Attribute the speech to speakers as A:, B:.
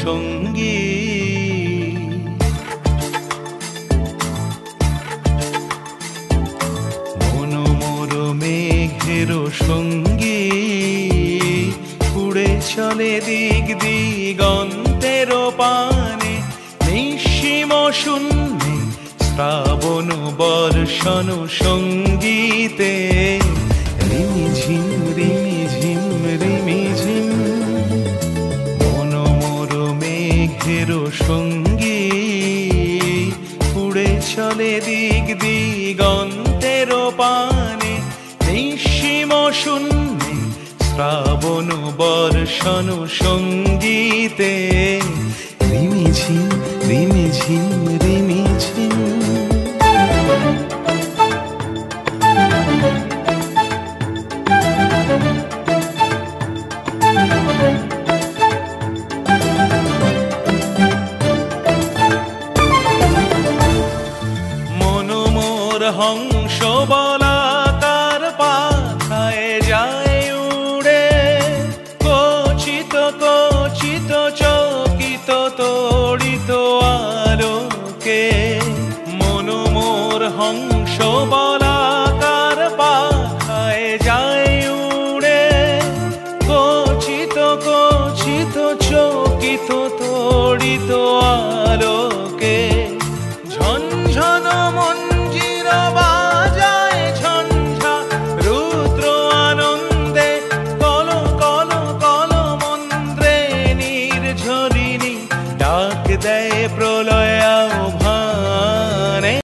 A: সঙ্গী। মনোমোর মেঘের সঙ্গী, উড়ে চলে দিক দিগন্তের পানে, নিঃসীম শূন্যে শ্রাবণ বর্ষণ সঙ্গীতে। রিমিঝিম রিমিঝিম রিমিঝিম, মনোমোর মেঘের সঙ্গী, উড়ে চলে দিক দিগন্তের পানে, নিঃসীম শূন্যে শ্রাবণ বর্ষণ সঙ্গীতে। রিমিঝিম রিমিঝিম রিমিঝিম। মনোমোর হংস বলাকার পাথায় যায় উড়ে, কচিত কচিত চকিত তড়িত আলোকে। মনোমোর হংস বলাকার পাথায় যায় উড়ে, কচিত কচিত চকিত তড়িত আলোকে। ঝনঝন